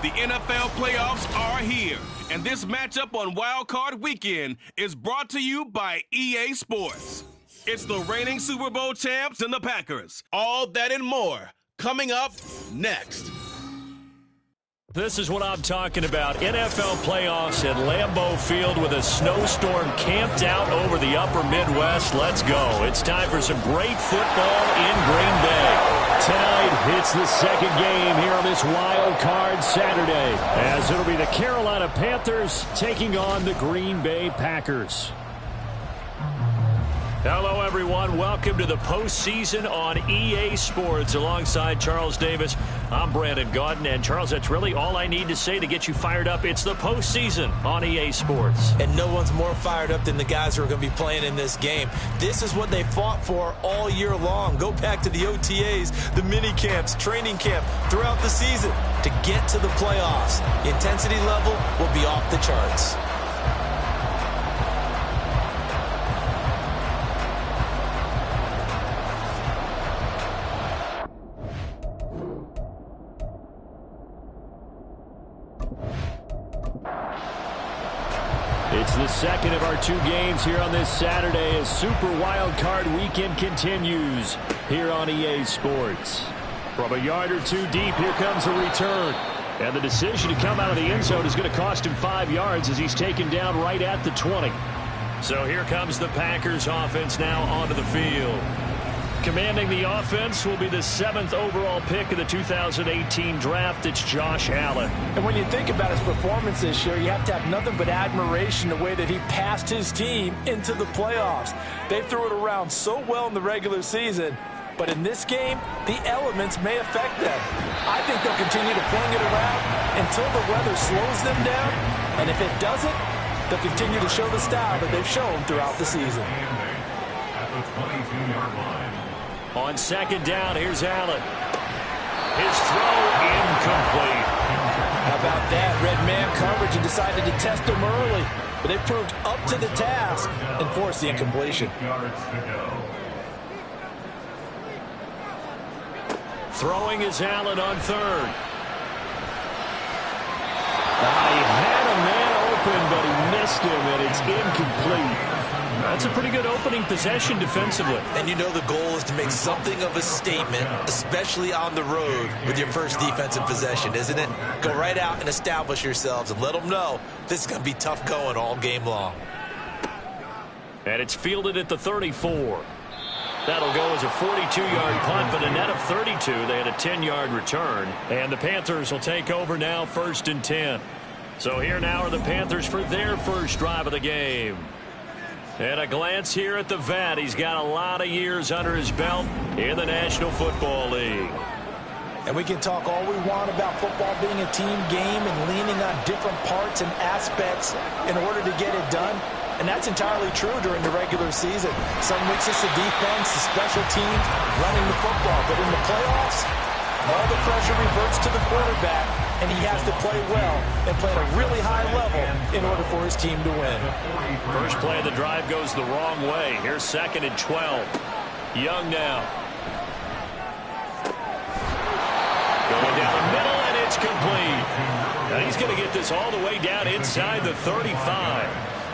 The NFL playoffs are here, and this matchup on Wildcard Weekend is brought to you by EA Sports. It's the reigning Super Bowl champs and the Packers. All that and more coming up next. This is what I'm talking about. NFL playoffs at Lambeau Field with a snowstorm camped out over the upper Midwest. Let's go. It's time for some great football in Green Bay. Tonight, it's the second game here on this Wild Card Saturday, as it'll be the Carolina Panthers taking on the Green Bay Packers. Hello, everyone. Welcome to the postseason on EA Sports. Alongside Charles Davis, I'm Brandon Gaudin. And, Charles, that's really all I need to say to get you fired up. It's the postseason on EA Sports. And no one's more fired up than the guys who are going to be playing in this game. This is what they fought for all year long. Go back to the OTAs, the mini camps, training camp, throughout the season to get to the playoffs. The intensity level will be off the charts. It's the second of our two games here on this Saturday as Super Wild Card Weekend continues here on EA Sports. From a yard or two deep, here comes a return. And the decision to come out of the end zone is going to cost him 5 yards as he's taken down right at the 20. So here comes the Packers offense now onto the field. Commanding the offense will be the 7th overall pick of the 2018 draft. It's Josh Allen. And when you think about his performance this year, you have to have nothing but admiration the way that he passed his team into the playoffs. They threw it around so well in the regular season, but in this game, the elements may affect them. I think they'll continue to fling it around until the weather slows them down, and if it doesn't, they'll continue to show the style that they've shown throughout the season. At the 22-yard line. On second down, here's Allen. His throw incomplete. How about that? Red man coverage and decided to test him early. But they proved up to the task and forced the incompletion. Yards to go. Throwing is Allen on third. He had a man open, but he missed him, and it's incomplete. That's a pretty good opening possession defensively. And you know the goal is to make something of a statement, especially on the road with your first defensive possession, isn't it? Go right out and establish yourselves and let them know this is going to be tough going all game long. And it's fielded at the 34. That'll go as a 42-yard punt, but a net of 32. They had a 10-yard return. And the Panthers will take over now, 1st and 10. So here now are the Panthers for their first drive of the game. And a glance here at the vet. He's got a lot of years under his belt in the National Football League. And we can talk all we want about football being a team game and leaning on different parts and aspects in order to get it done. And that's entirely true during the regular season. Some weeks it's the defense, the special teams, running the football. But in the playoffs, all the pressure reverts to the quarterback, and he has to play well and play at a really high level in order for his team to win. First play of the drive goes the wrong way. Here's 2nd and 12. Young now. Going down the middle, and it's complete. Now he's going to get this all the way down inside the 35.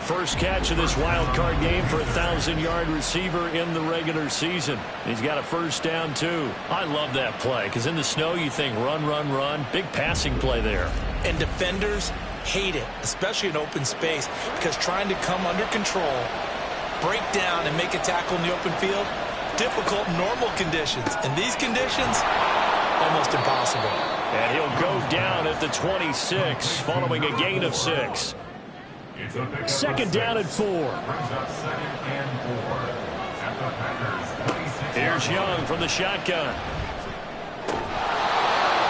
First catch of this wild card game for a 1,000-yard receiver in the regular season. He's got a first down, too. I love that play, because in the snow you think run, run, run. Big passing play there. And defenders hate it, especially in open space, because trying to come under control, break down, and make a tackle in the open field, difficult in normal conditions. In these conditions, almost impossible. And he'll go down at the 26, following a gain of 6. Second down and 4. Here's Young from the shotgun.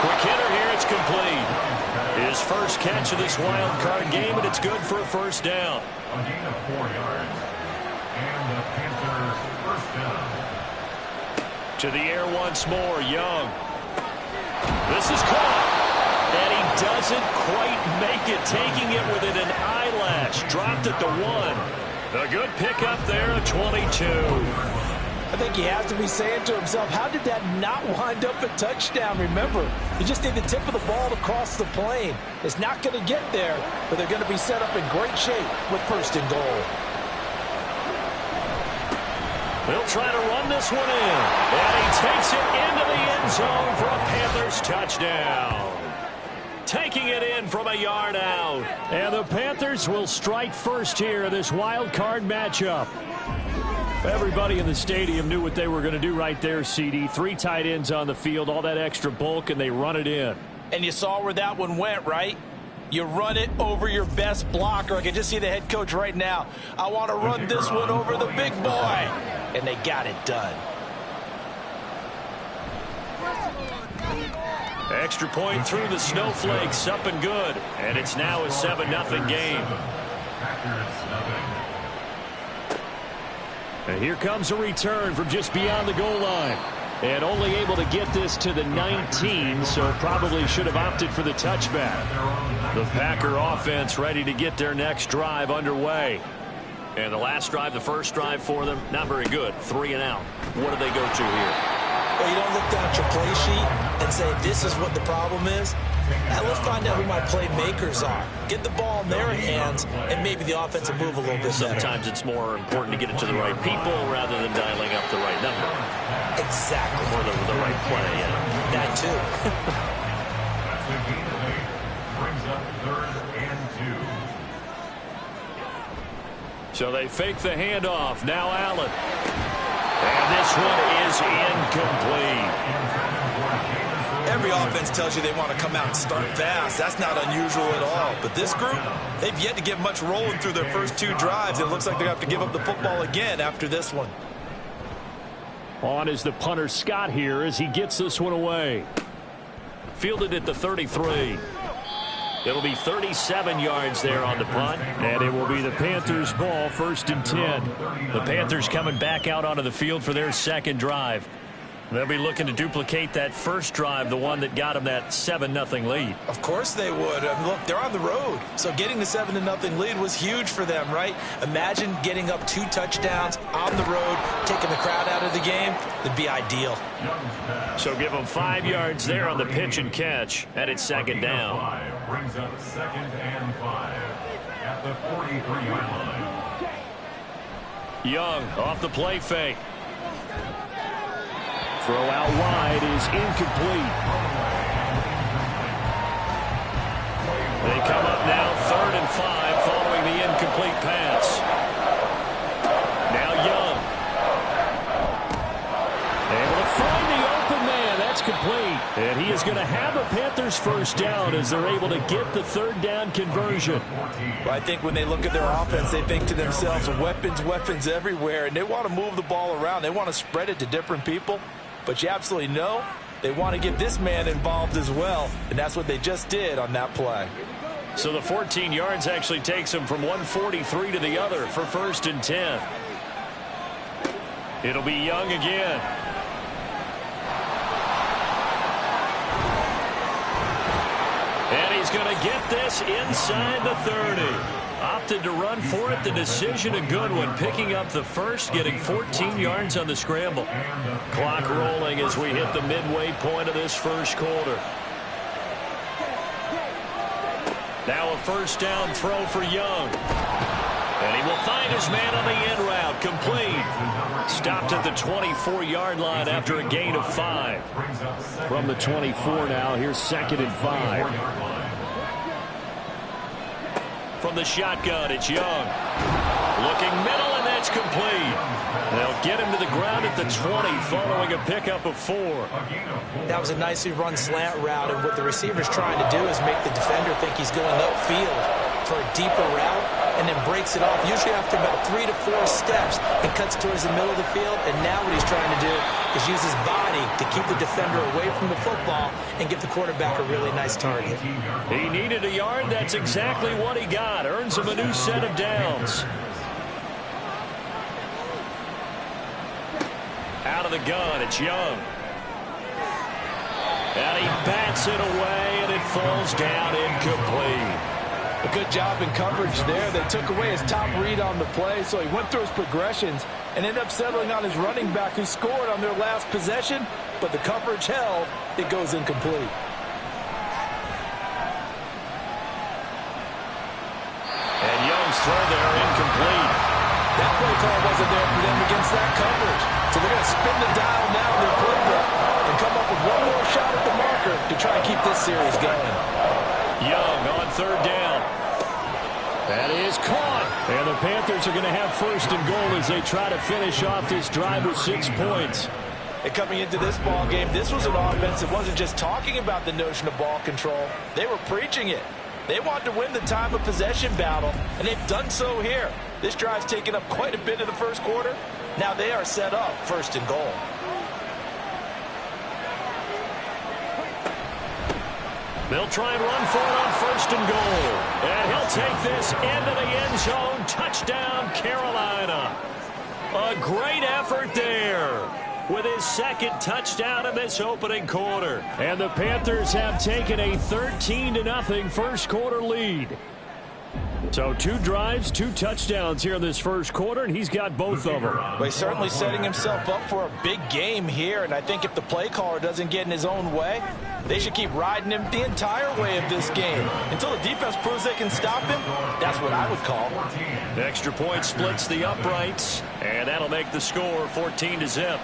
Quick hitter here, it's complete. His first catch of this wild card game, and it's good for a first down. A gain of 4 yards. And the Panthers first down. To the air once more, Young. This is caught. And he doesn't quite make it, taking it within an eyelash. Dropped at the 1. A good pickup there, a 22. I think he has to be saying to himself, how did that not wind up a touchdown? Remember, you just need the tip of the ball to cross the plane. It's not going to get there, but they're going to be set up in great shape with first and goal. They'll try to run this one in. And he takes it into the end zone for a Panthers touchdown. Taking it in from a yard out. And the Panthers will strike first here in this wild card matchup. Everybody in the stadium knew what they were going to do right there, CD. 3 tight ends on the field, all that extra bulk, and they run it in. And you saw where that one went, right? You run it over your best blocker. I can just see the head coach right now. I want to run this one over the big boy. And they got it done. Extra point through the snowflakes, up and good. And it's now a 7-0 game. And here comes a return from just beyond the goal line. And only able to get this to the 19, so probably should have opted for the touchback. The Packer offense ready to get their next drive underway. And the last drive, the first drive for them, not very good. 3 and out. What do they go to here? Well, you don't look down at your play sheet and say, this is what the problem is. Now let's find out who my playmakers are. Get the ball in their hands, and maybe the offense will move a little bit better. Sometimes it's more important to get it to the right people rather than dialing up the right number. Exactly. Or the right play, yeah. That too. That's the gain of 8. Brings up 3rd and 2. So they fake the handoff. Now Allen. And this one is incomplete. Every offense tells you they want to come out and start fast. That's not unusual at all. But this group, they've yet to get much rolling through their first 2 drives. It looks like they're going to have to give up the football again after this one. On is the punter Scott here as he gets this one away. Fielded at the 33. It'll be 37 yards there on the punt. And it will be the Panthers' ball, 1st and 10. The Panthers coming back out onto the field for their second drive. They'll be looking to duplicate that first drive, the one that got them that 7-0 lead. Of course they would. Look, they're on the road. So getting the 7-0 lead was huge for them, right? Imagine getting up 2 touchdowns on the road, taking the crowd out of the game. It'd be ideal. So give them 5 yards there on the pitch and catch. And it's 2nd down. Brings up 2nd and 5 at the 43-yard line. Young off the play fake. Throw out wide is incomplete. They come up now 3rd and 5 following the incomplete pass. Now Young. Able to find the open man. That's complete. And he is going to have a Panthers first down as they're able to get the 3rd down conversion. Well, I think when they look at their offense, they think to themselves, weapons everywhere, and they want to move the ball around. They want to spread it to different people. But you absolutely know they want to get this man involved as well, and that's what they just did on that play. So the 14 yards actually takes him from 143 to the other for 1st and 10. It'll be Young again. And he's going to get this inside the 30. Opted to run for it. The decision a good one. Picking up the first, getting 14 yards on the scramble. Clock rolling as we hit the midway point of this first quarter. Now a first down throw for Young. And he will find his man on the end route. Complete. Stopped at the 24-yard line after a gain of 5. From the 24 now, here's 2nd and 5. From the shotgun, it's Young. Looking middle, and that's complete. They'll get him to the ground at the 20 following a pickup of 4. That was a nicely run slant route, and what the receiver's trying to do is make the defender think he's going upfield for a deeper route, and then breaks it off, usually after about 3 to 4 steps, and cuts towards the middle of the field. And now what he's trying to do is use his body to keep the defender away from the football and give the quarterback a really nice target. He needed a yard. That's exactly what he got. Earns him a new set of downs. Out of the gun, it's Young. And he bats it away, and it falls down incomplete. A good job in coverage there. They took away his top read on the play, so he went through his progressions and ended up settling on his running back who scored on their last possession, but the coverage held. It goes incomplete. And Young's throw there, incomplete. That play call wasn't there for them against that coverage. So they're going to spin the dial now in their playbook and come up with one more shot at the marker to try and keep this series going. Young on third down. That is caught. And the Panthers are going to have first and goal as they try to finish off this drive with 6 points. And coming into this ball game, this was an offense that wasn't just talking about the notion of ball control. They were preaching it. They wanted to win the time of possession battle, and they've done so here. This drive's taken up quite a bit in the first quarter. Now they are set up first and goal. They'll try and run for it on first and goal. And he'll take this into the end zone. Touchdown, Carolina. A great effort there with his second touchdown in this opening quarter. And the Panthers have taken a 13-0 first quarter lead. So 2 drives, 2 touchdowns here in this first quarter, and he's got both of them. Well, he's certainly setting himself up for a big game here, and I think if the play caller doesn't get in his own way, they should keep riding him the entire way of this game. Until the defense proves they can stop him, that's what I would call. The extra point splits the uprights, and that'll make the score 14-0.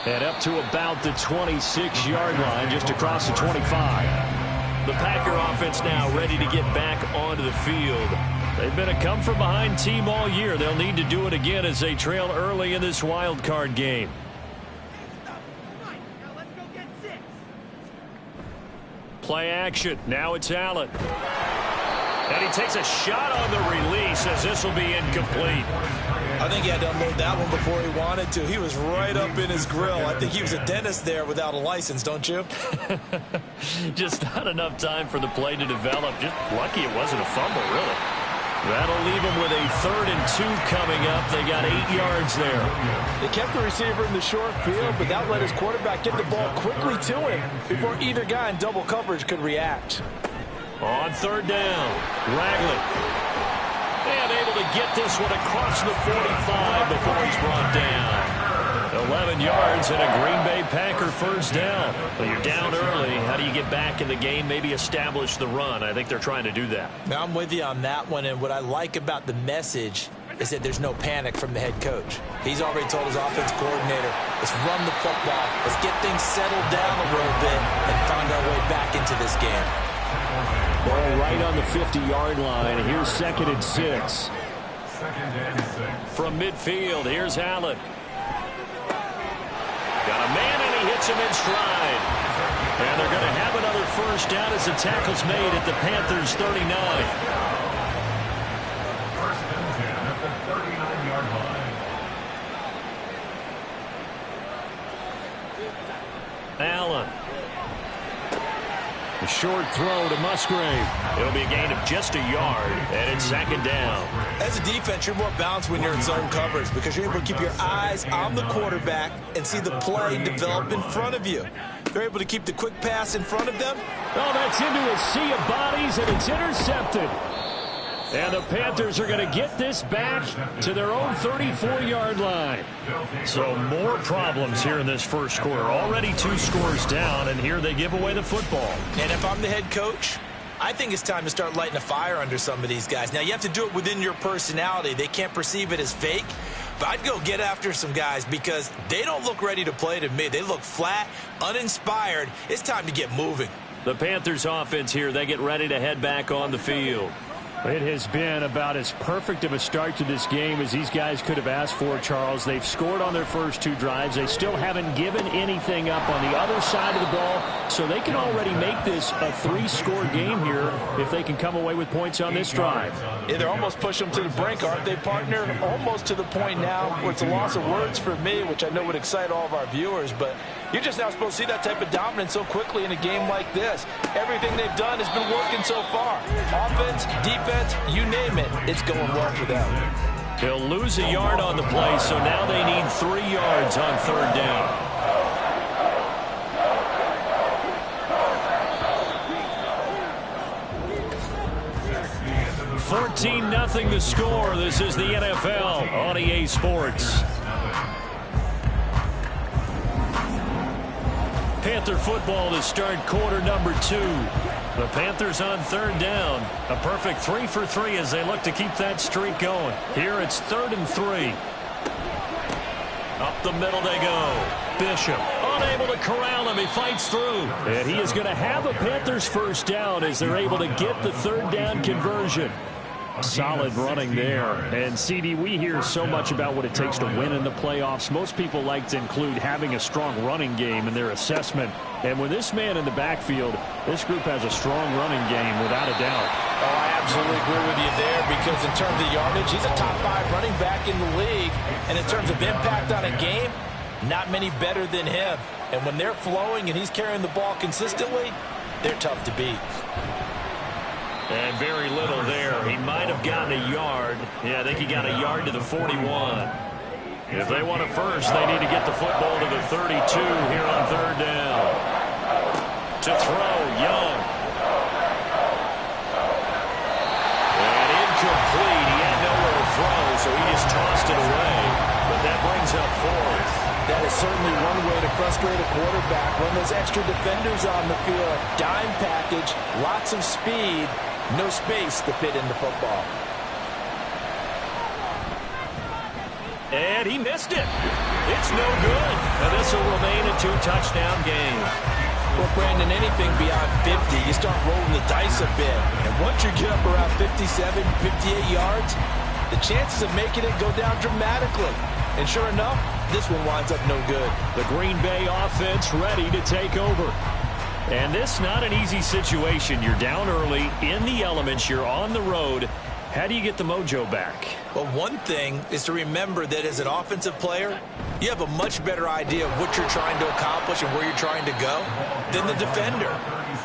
And up to about the 26-yard line, just across the 25. The Packer offense now ready to get back onto the field. They've been a come-from-behind team all year. They'll need to do it again as they trail early in this wild card game. Play action. Now it's Allen. And he takes a shot on the release as this will be incomplete. I think he had to unload that one before he wanted to. He was right up in his grill. I think he was a dentist there without a license, don't you? Just not enough time for the play to develop. Just lucky it wasn't a fumble, really. That'll leave them with a 3rd and 2 coming up. They got 8 yards there. They kept the receiver in the short field, but that let his quarterback get the ball quickly to him before either guy in double coverage could react. On 3rd down, Ragley. And able to get this one across the 45 before he's brought down. 11 yards and a Green Bay Packer first down. Well, you're down early. How do you get back in the game, maybe establish the run? I think they're trying to do that. Now, I'm with you on that one, and what I like about the message is that there's no panic from the head coach. He's already told his offensive coordinator, let's run the football, let's get things settled down a little bit and find our way back into this game. Ball right on the 50-yard line. Here's 2nd and 6. From midfield, here's Allen. Got a man, and he hits him in stride. And they're going to have another first down as the tackle's made at the Panthers' 39. First and 10 at the 39-yard line. Allen. A short throw to Musgrave. It'll be a gain of just a yard, and it's 2nd down. As a defense, you're more balanced when you're in zone coverage because you're able to keep your eyes on the quarterback and see the play develop in front of you. They're able to keep the quick pass in front of them. Oh, that's into a sea of bodies, and it's intercepted. And the Panthers are going to get this back to their own 34-yard line. So more problems here in this first quarter. Already 2 scores down, and here they give away the football. And if I'm the head coach, I think it's time to start lighting a fire under some of these guys. Now, you have to do it within your personality. They can't perceive it as fake. But I'd go get after some guys because they don't look ready to play to me. They look flat, uninspired. It's time to get moving. The Panthers offense here, they get ready to head back on the field. It has been about as perfect of a start to this game as these guys could have asked for, Charles. They've scored on their first 2 drives. They still haven't given anything up on the other side of the ball, so they can already make this a 3-score game here if they can come away with points on this drive. Yeah, they're almost pushing them to the brink, aren't they, partner? Almost to the point now where it's a loss of words for me, which I know would excite all of our viewers, but you're just now supposed to see that type of dominance so quickly in a game like this. Everything they've done has been working so far. Offense, defense, you name it, it's going well for them. They'll lose a yard on the play, so now they need 3 yards on 3rd down. 14-0 the score. This is the NFL on EA Sports. Panther football to start quarter number 2. The Panthers on third down. A perfect 3 for 3 as they look to keep that streak going. Here it's 3rd and 3. Up the middle they go. Bishop unable to corral him. He fights through. And he is going to have a Panthers first down as they're able to get the third down conversion. Solid running there. And, CD, we hear so much about what it takes to win in the playoffs. Most people like to include having a strong running game in their assessment. And with this man in the backfield, this group has a strong running game without a doubt. Oh, I absolutely agree with you there because in terms of yardage, he's a top 5 running back in the league. And in terms of impact on a game, not many better than him. And when they're flowing and he's carrying the ball consistently, they're tough to beat. And very little there. He might have gotten a yard. Yeah, I think he got a yard to the 41. If they want it first, they need to get the football to the 32 here on third down. To throw, Young. And incomplete. He had nowhere to throw, so he just tossed it away. But that brings up 4th. That is certainly one way to frustrate a quarterback. Run those extra defenders on the field. Dime package, lots of speed, no space to fit in the football. And he missed it. It's no good. And this will remain a 2-touchdown game. Well, Brandon, anything beyond 50, you start rolling the dice a bit. And once you get up around 57, 58 yards, the chances of making it go down dramatically. And sure enough, this one winds up no good. The Green Bay offense ready to take over. And this not an easy situation. You're down early, in the elements, you're on the road. How do you get the mojo back? Well, one thing is to remember that as an offensive player, you have a much better idea of what you're trying to accomplish and where you're trying to go than the defender.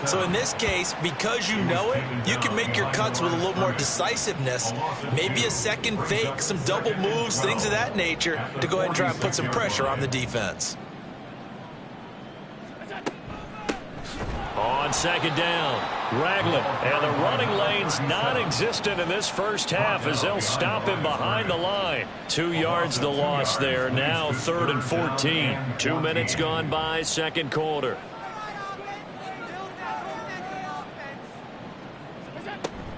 So in this case, because you know it, you can make your cuts with a little more decisiveness, maybe a second fake, some double moves, things of that nature, to go ahead and try and put some pressure on the defense. On second down, Ragland, and the running lane's non-existent in this first half as they'll stop him behind the line. 2 yards the loss there, now 3rd and 14. 2 minutes gone by, second quarter.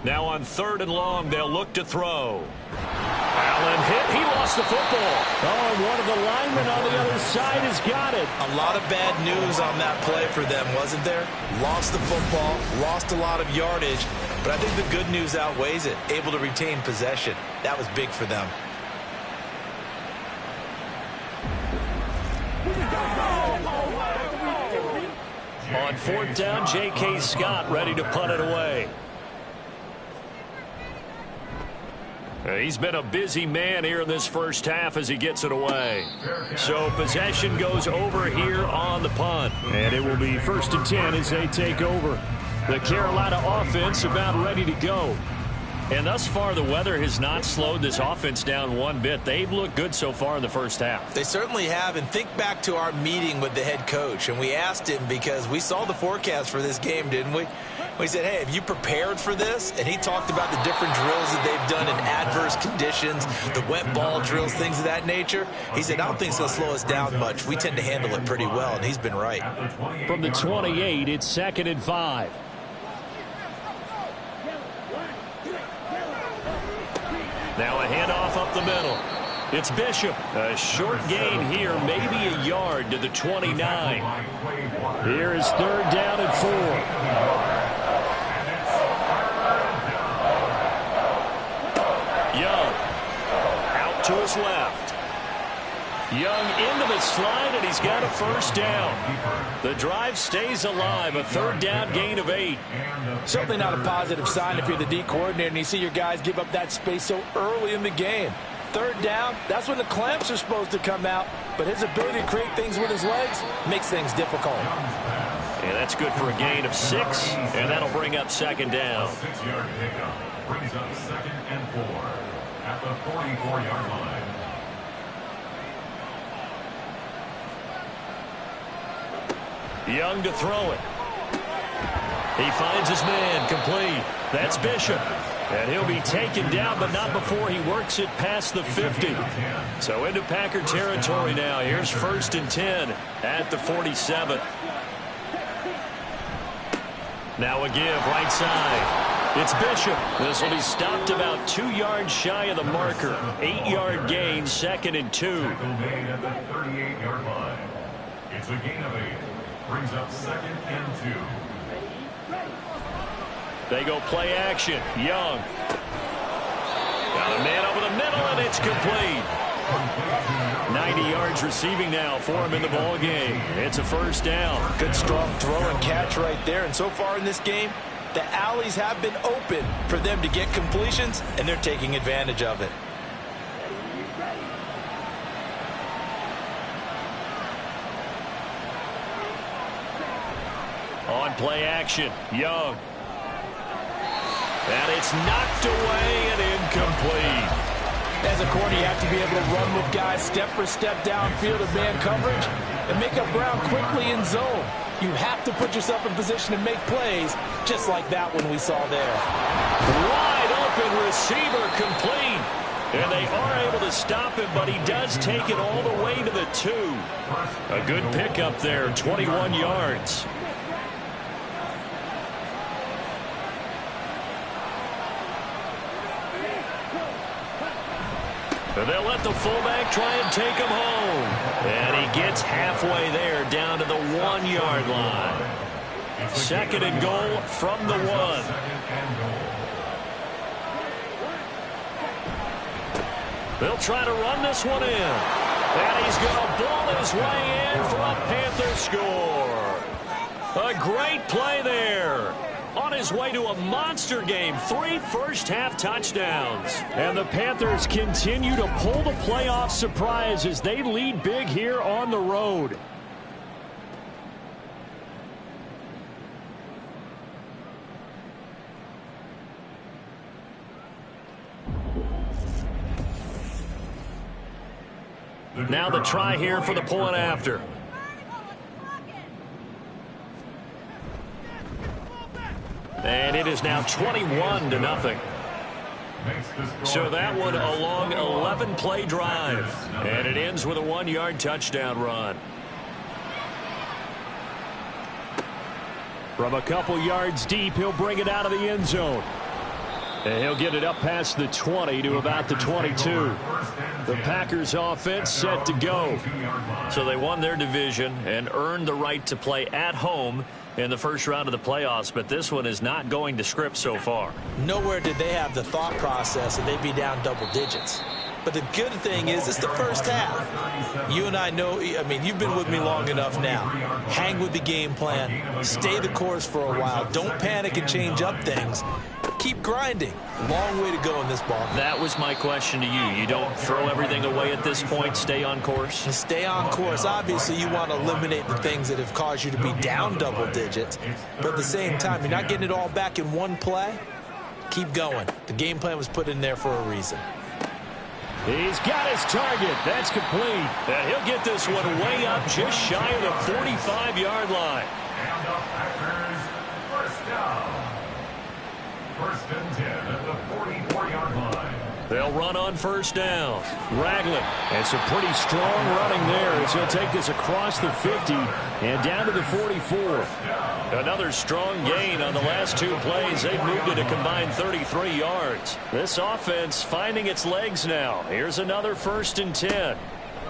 Now on 3rd and long, they'll look to throw. Allen hit. He lost the football. Oh, and one of the linemen on the other side has got it. A lot of bad news on that play for them, wasn't there? Lost the football, lost a lot of yardage, but I think the good news outweighs it. Able to retain possession. That was big for them. On 4th down, J.K. Scott ready to punt it away. He's been a busy man here in this first half as he gets it away. So possession goes over here on the punt. And it will be 1st and 10 as they take over. The Carolina offense about ready to go. And thus far, the weather has not slowed this offense down one bit. They've looked good so far in the first half. They certainly have. And think back to our meeting with the head coach. And we asked him because we saw the forecast for this game, didn't we? We said, hey, have you prepared for this? And he talked about the different drills that they've done in adverse conditions, the wet ball drills, things of that nature. He said, I don't think it's going to slow us down much. We tend to handle it pretty well, and he's been right. From the 28, it's 2nd and 5. Now a handoff up the middle. It's Bishop. A short gain here, maybe a yard to the 29. Here is 3rd down and 4. Young out to his left. Young into the slide, and he's got a first down. The drive stays alive, a 3rd down gain of 8. Certainly not a positive sign if you're the D coordinator and you see your guys give up that space so early in the game. 3rd down, that's when the clamps are supposed to come out, but his ability to create things with his legs makes things difficult. And that's good for a gain of 6, and that'll bring up 2nd down. 6-yard pickup brings up 2nd and 4 at the 44-yard line. Young to throw it. He finds his man, complete. That's Bishop. And he'll be taken down, but not before he works it past the 50. So into Packer territory now. Here's 1st and 10 at the 47. Now a give, right side. It's Bishop. This will be stopped about 2 yards shy of the marker. 8-yard gain, 2nd and 2. Tackle made at the 38-yard line. It's a gain of 8. Brings up 2nd and 2. They go play action. Young. Got a man over the middle, and it's complete. 90 yards receiving now for him in the ball game. It's a 1st down. Good strong throw and catch right there. And so far in this game, the alleys have been open for them to get completions, and they're taking advantage of it. On play action, Young. And it's knocked away and incomplete. As a corner, you have to be able to run with guys step for step downfield of man coverage and make up ground quickly in zone. You have to put yourself in position to make plays, just like that one we saw there. Wide open receiver, complete. And they are able to stop him, but he does take it all the way to the 2. A good pickup there, 21 yards. They'll let the fullback try and take him home. And he gets halfway there, down to the 1-yard line. 2nd and goal from the 1. They'll try to run this one in. And he's going to ball his way in for a Panther score. A great play there. On his way to a monster game, 3 first-half touchdowns. And the Panthers continue to pull the playoff surprise as they lead big here on the road. Now the try here for the point after. And it is now 21-0. So that one a long 11-play drive. And it ends with a 1-yard touchdown run. From a couple yards deep, he'll bring it out of the end zone. And he'll get it up past the 20 to about the 22. The Packers offense set to go. So they won their division and earned the right to play at home in the first round of the playoffs, but this one is not going to script so far. Nowhere did they have the thought process that they'd be down double digits. But the good thing is it's the first half. You and I know, I mean, you've been with me long enough now. Hang with the game plan. Stay the course for a while. Don't panic and change up things. Keep grinding. Long way to go in this ball. That was my question to you. You don't throw everything away at this point. Stay on course? Stay on course. Obviously, you want to eliminate the things that have caused you to be down double digits. But at the same time, you're not getting it all back in one play. Keep going. The game plan was put in there for a reason. He's got his target. That's complete. And he'll get this one way up just shy of the 45-yard line. And the Packers first down. 1st and 10 at the 44-yard line. They'll run on first down. Ragland. And some pretty strong running there as he'll take this across the 50 and down to the 44. Another strong gain on the last 2 plays. They've moved it a combined 33 yards. This offense finding its legs now. Here's another 1st and 10.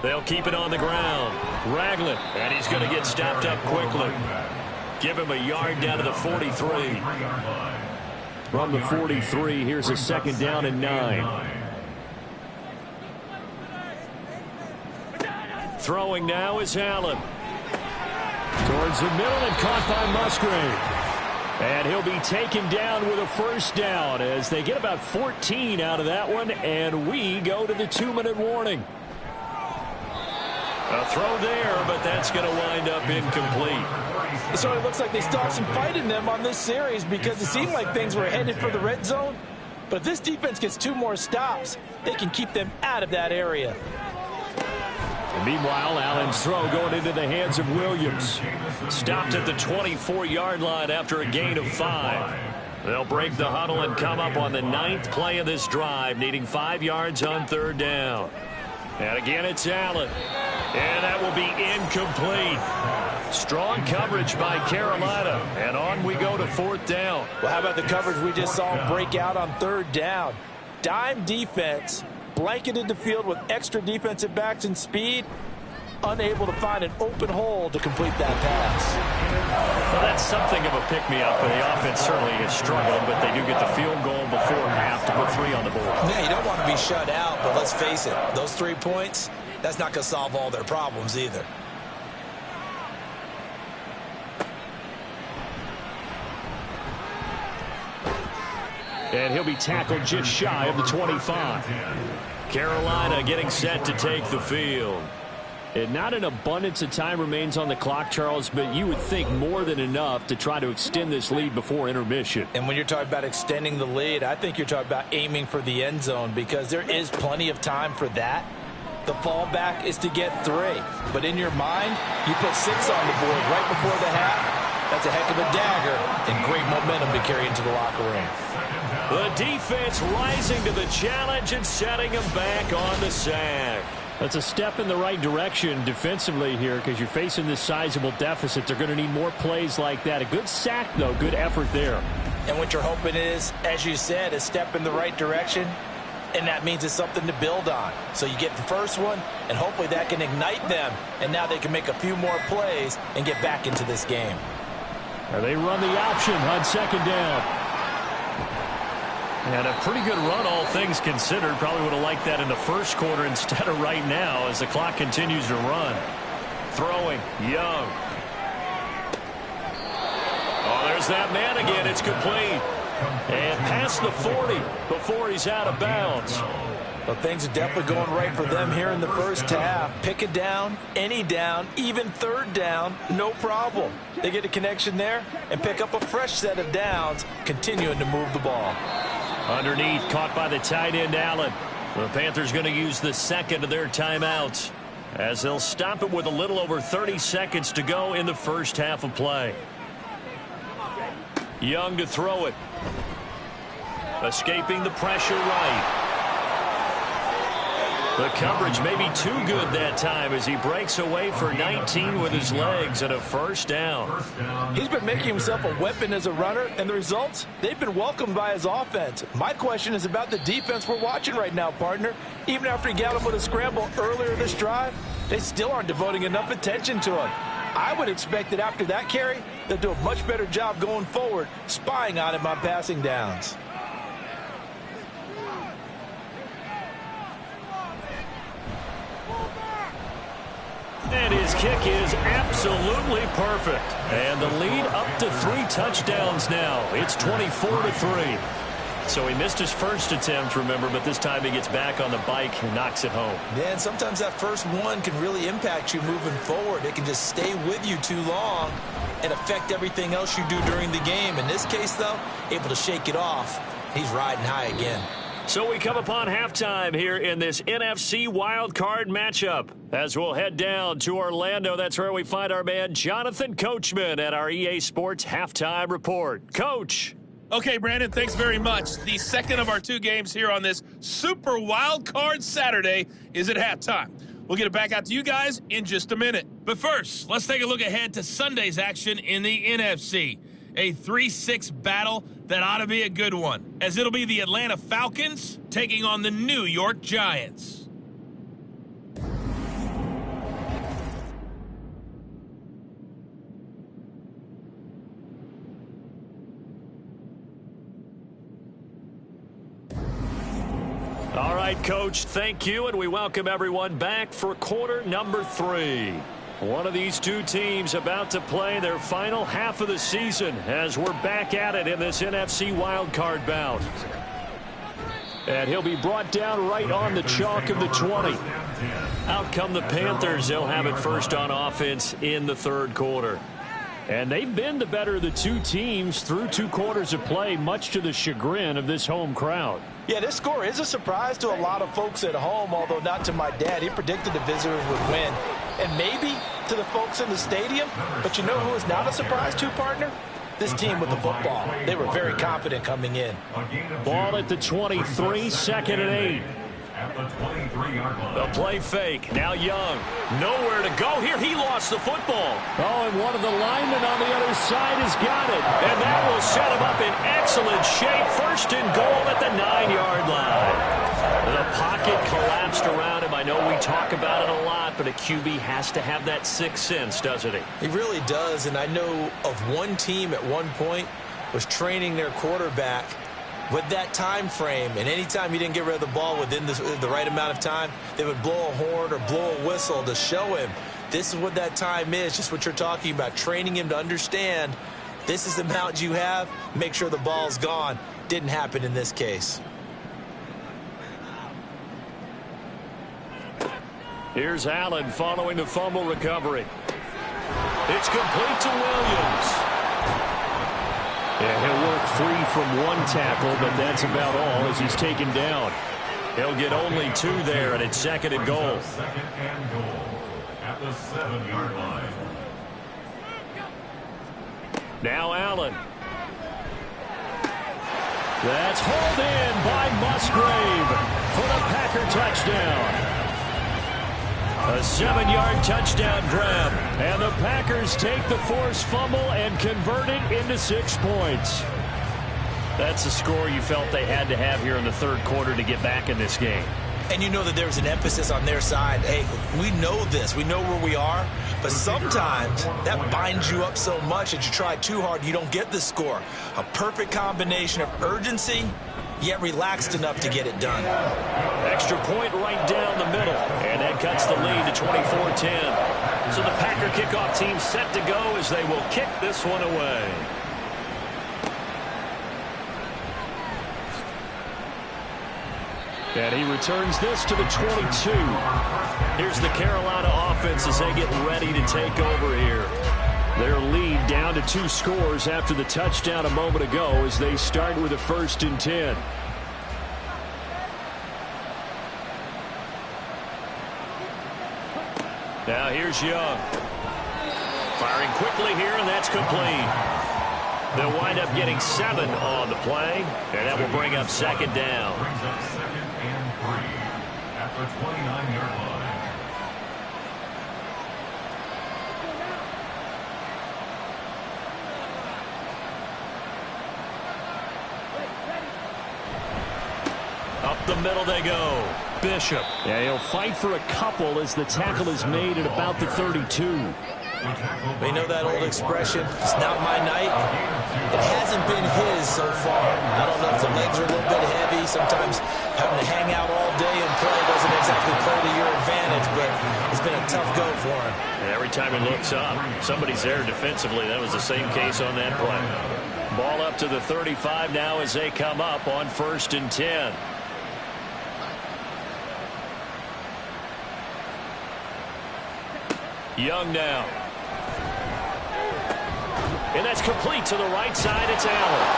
They'll keep it on the ground. Ragland. And he's going to get stopped up quickly. Give him a yard down to the 43. From the 43, here's a 2nd down and 9. Throwing now is Allen. Towards the middle and caught by Musgrave. And he'll be taken down with a 1st down as they get about 14 out of that one, and we go to the 2-minute warning. A throw there, but that's going to wind up incomplete. So it looks like they still have some fight in them on this series because it seemed like things were headed for the red zone. But if this defense gets 2 more stops, they can keep them out of that area. Meanwhile, Allen's throw going into the hands of Williams. Stopped at the 24-yard line after a gain of 5. They'll break the huddle and come up on the 9th play of this drive, needing 5 yards on 3rd down. And again, it's Allen. And that will be incomplete. Strong coverage by Carolina. And on we go to 4th down. Well, how about the coverage we just saw break out on 3rd down? Dime defense, blanketed the field with extra defensive backs and speed, unable to find an open hole to complete that pass. Well, that's something of a pick-me-up, and the offense certainly has struggled, but they do get the field goal before half to put 3 on the board. Yeah, you don't want to be shut out, but let's face it, those 3 points, that's not going to solve all their problems either. And he'll be tackled just shy of the 25. Carolina getting set to take the field. And not an abundance of time remains on the clock, Charles, but you would think more than enough to try to extend this lead before intermission. And when you're talking about extending the lead, I think you're talking about aiming for the end zone because there is plenty of time for that. The fallback is to get 3. But in your mind, you put 6 on the board right before the half. That's a heck of a dagger and great momentum to carry into the locker room. The defense rising to the challenge and setting them back on the sack. That's a step in the right direction defensively here because you're facing this sizable deficit. They're going to need more plays like that. A good sack, though. Good effort there. And what you're hoping is, as you said, a step in the right direction, and that means it's something to build on. So you get the first one, and hopefully that can ignite them, and now they can make a few more plays and get back into this game. They run the option on 2nd down. And a pretty good run, all things considered. Probably would have liked that in the first quarter instead of right now as the clock continues to run. Throwing, Young. Oh, there's that man again. It's complete. And past the 40 before he's out of bounds. Well, things are definitely going right for them here in the first half. Pick a down, any down, even 3rd down, no problem. They get a connection there and pick up a fresh set of downs, continuing to move the ball. Underneath, caught by the tight end, Allen. The Panthers going to use the 2nd of their timeouts as they'll stop it with a little over 30 seconds to go in the first half of play. Young to throw it. Escaping the pressure right. The coverage may be too good that time as he breaks away for 19 with his legs and a 1st down. He's been making himself a weapon as a runner, and the results, they've been welcomed by his offense. My question is about the defense we're watching right now, partner. Even after he got him with a scramble earlier this drive, they still aren't devoting enough attention to him. I would expect that after that carry, they'll do a much better job going forward, spying on him on passing downs. And his kick is absolutely perfect. And the lead up to 3 touchdowns now. It's 24-3. So he missed his first attempt, remember, but this time he gets back on the bike and knocks it home. Yeah, and sometimes that first one can really impact you moving forward. It can just stay with you too long and affect everything else you do during the game. In this case, though, able to shake it off. He's riding high again. So we come upon halftime here in this NFC Wildcard matchup. As we'll head down to Orlando, that's where we find our man Jonathan Coachman at our EA Sports Halftime Report. Coach. Okay, Brandon, thanks very much. The second of our 2 games here on this Super Wildcard Saturday is at halftime. We'll get it back out to you guys in just a minute. But first, let's take a look ahead to Sunday's action in the NFC. A 3-6 battle that ought to be a good one, as it'll be the Atlanta Falcons taking on the New York Giants. All right, Coach, thank you, and we welcome everyone back for quarter number 3. One of these 2 teams about to play their final half of the season as we're back at it in this NFC wildcard bout. And he'll be brought down right on the chalk of the 20. Out come the Panthers. They'll have it first on offense in the 3rd quarter. And they've been the better of the two teams through 2 quarters of play, much to the chagrin of this home crowd. Yeah, this score is a surprise to a lot of folks at home, although not to my dad. He predicted the visitors would win. And maybe to the folks in the stadium. But you know who is not a surprise to, partner? This team with the football. They were very confident coming in. Ball at the 23, 2nd and 8. At the 23-yard line. The play fake. Now Young. Nowhere to go here. He lost the football. Oh, and one of the linemen on the other side has got it. And that will set him up in excellent shape. 1st and goal at the 9-yard line. The pocket collapsed around him. I know we talk about it a lot, but a QB has to have that sixth sense, doesn't he? He really does, and I know of one team at one point was training their quarterback with that time frame, and anytime he didn't get rid of the ball within the right amount of time, they would blow a horn or blow a whistle to show him this is what that time is, just what you're talking about, training him to understand this is the amount you have, make sure the ball's gone. Didn't happen in this case. Here's Allen following the fumble recovery. It's complete to Williams. Yeah, he'll work free from one tackle, but that's about all as he's taken down. He'll get only 2 there, and it's 2nd and goal. 2nd and goal at the 7-yard line. Now Allen. That's hauled in by Musgrave for the Packer touchdown. A 7-yard touchdown grab. And the Packers take the forced fumble and convert it into 6 points. That's the score you felt they had to have here in the 3rd quarter to get back in this game. And you know that there's an emphasis on their side. Hey, we know this. We know where we are. But sometimes that binds you up so much that you try too hard, you don't get the score. A perfect combination of urgency, yet relaxed enough to get it done. Extra point right down the middle. And that cuts the lead to 24-10. So the Packer kickoff team set to go as they will kick this one away. And he returns this to the 22. Here's the Carolina offense as they get ready to take over here. Their lead down to 2 scores after the touchdown a moment ago as they start with a 1st and 10. Now here's Young. Firing quickly here, and that's complete. They'll wind up getting 7 on the play, and that will bring up 2nd down. Brings up 2nd and 3 at the 29-yard line. Up the middle they go. Bishop. Yeah, he'll fight for a couple as the tackle is made at about the 32. We know that old expression, it's not my night. It hasn't been his so far. I don't know if the legs are a little bit heavy. Sometimes having to hang out all day and play doesn't exactly play to your advantage, but it's been a tough go for him. And every time he looks up, somebody's there defensively. That was the same case on that play. Ball up to the 35 now as they come up on 1st and 10. Young now. And that's complete to the right side. It's Allen.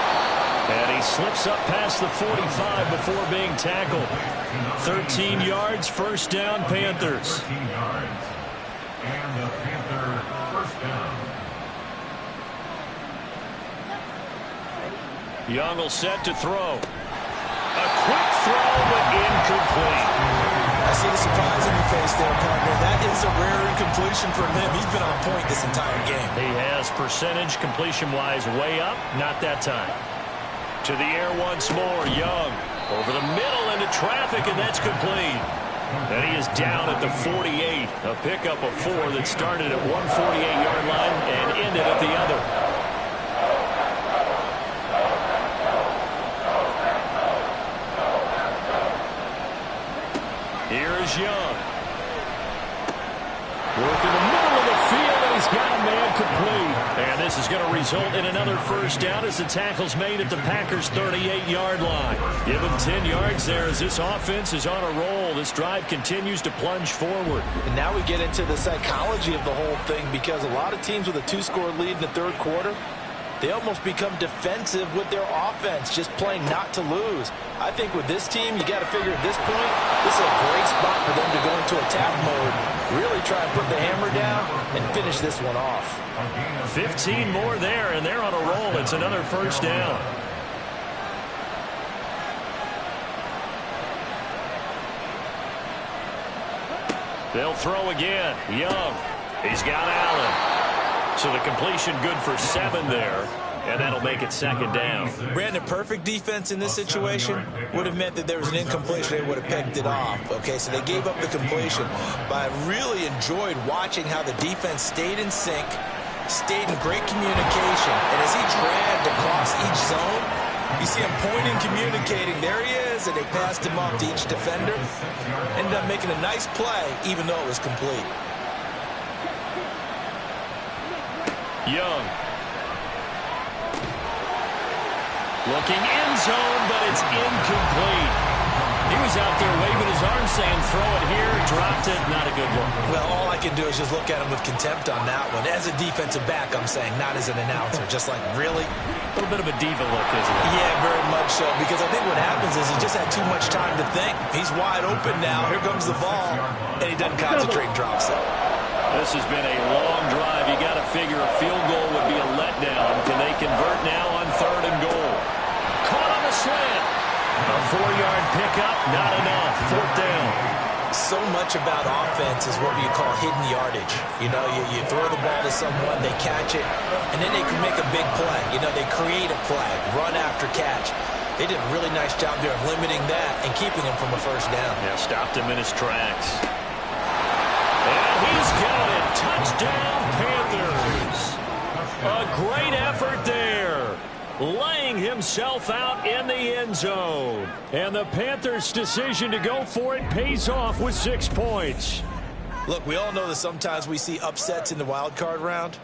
And he slips up past the 45 before being tackled. 13 yards, 1st down, Panthers. 13 yards. And the Panther 1st down. Young will set to throw. A quick throw, but incomplete. I see the surprise in your face there, partner. That is a rare incompletion from him. He's been on point this entire game. He has percentage completion-wise way up. Not that time. To the air once more. Young over the middle into traffic, and that's complete. And he is down at the 48. A pickup of 4 that started at one 48-yard line and ended at the other. Here's Young. Work in the middle of the field, and he's got a man complete. And this is going to result in another first down as the tackle's made at the Packers' 38-yard line. Give them 10 yards there as this offense is on a roll. This drive continues to plunge forward. And now we get into the psychology of the whole thing, because a lot of teams with a 2-score lead in the third quarter, they almost become defensive with their offense, just playing not to lose. I think with this team, you got to figure at this point, this is a great spot for them to go into attack mode, really try and put the hammer down and finish this one off. 15 more there, and they're on a roll. It's another first down. They'll throw again. Young. He's got Allen. So the completion good for 7 there, and that'll make it second down. Brandon, perfect defense in this situation would have meant that there was an incompletion. They would have picked it off. Okay, so they gave up the completion. But I really enjoyed watching how the defense stayed in sync, stayed in great communication. And as he dragged across each zone, you see him pointing, communicating. There he is, and they passed him off to each defender. Ended up making a nice play, even though it was complete. Young. Looking end zone, but it's incomplete. He was out there waving his arm saying, throw it here, dropped it, not a good look. Well, all I can do is just look at him with contempt on that one. As a defensive back, I'm saying, not as an announcer. Just like, really? A little bit of a diva look, isn't it? Yeah, very much so. Because I think what happens is he just had too much time to think. He's wide open now. Here comes the ball. And he doesn't concentrate and drops it. This has been a long drive. You got to figure a field goal would be a letdown. Can they convert now on 3rd and goal? Caught on the slant. A 4-yard pickup, not enough. 4th down. So much about offense is what you call hidden yardage. You know, you throw the ball to someone, they catch it, and then they can make a big play. You know, they create a play, run after catch. They did a really nice job there of limiting that and keeping him from a first down. Yeah, stopped him in his tracks. And he's got it. Touchdown, Panthers. A great effort there. Laying himself out in the end zone. And the Panthers' decision to go for it pays off with 6 points. Look, we all know that sometimes we see upsets in the wild card round.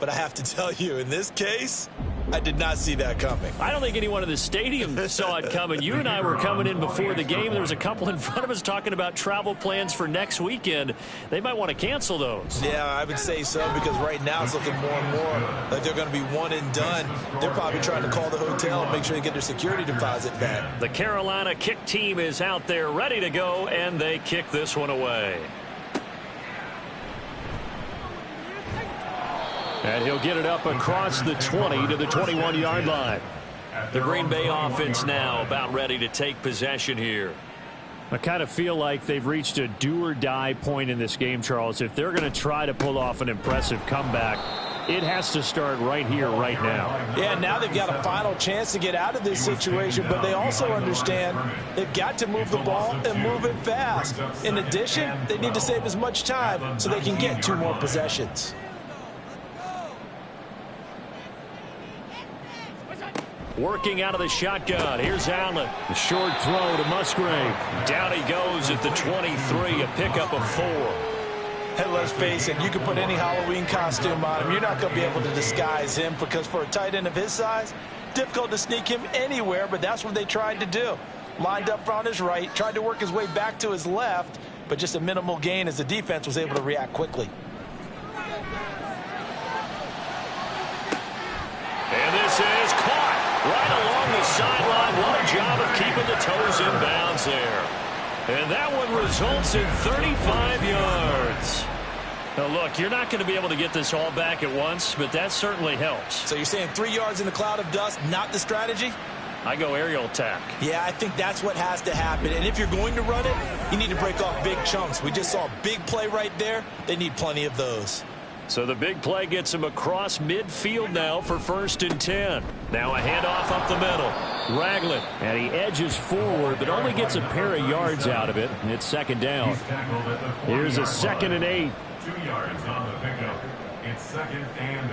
But I have to tell you, in this case, I did not see that coming. I don't think anyone in the stadium saw it coming. You and I were coming in before the game. There was a couple in front of us talking about travel plans for next weekend. They might want to cancel those. Yeah, I would say so, because right now it's looking more and more like they're going to be one and done. They're probably trying to call the hotel and make sure they get their security deposit back. The Carolina kick team is out there ready to go, and they kick this one away. And he'll get it up across the 20 to the 21-yard line. The Green Bay offense now about ready to take possession here. I kind of feel like they've reached a do-or-die point in this game, Charles. If they're going to try to pull off an impressive comeback, it has to start right here, right now. Yeah, now they've got a final chance to get out of this situation, but they also understand they've got to move the ball and move it fast. In addition, they need to save as much time so they can get 2 more possessions. Working out of the shotgun. Here's Allen. The short throw to Musgrave. Down he goes at the 23. A pickup of 4. Hey, let's face it, you can put any Halloween costume on him. You're not going to be able to disguise him, because for a tight end of his size, difficult to sneak him anywhere, but that's what they tried to do. Lined up on his right, tried to work his way back to his left, but just a minimal gain as the defense was able to react quickly. And this is caught right along the sideline. What a job of keeping the toes in bounds there. And that one results in 35 yards. Now, look, you're not going to be able to get this all back at once, but that certainly helps. So you're saying 3 yards in the cloud of dust, not the strategy? I go aerial attack. Yeah, I think that's what has to happen. And if you're going to run it, you need to break off big chunks. We just saw a big play right there. They need plenty of those. So the big play gets him across midfield now for 1st and 10. Now a handoff up the middle. Ragland, and he edges forward, but only gets a pair of yards out of it. It's 2nd down. Here's a 2nd and 8. 2 yards on the pickup. It's 2nd and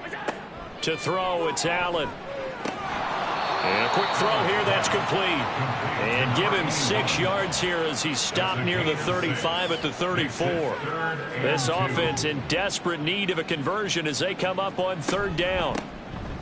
8. To throw, it's Allen. And a quick throw here, that's complete. And give him 6 yards here as he stopped near the 35 at the 34. This offense in desperate need of a conversion as they come up on 3rd down.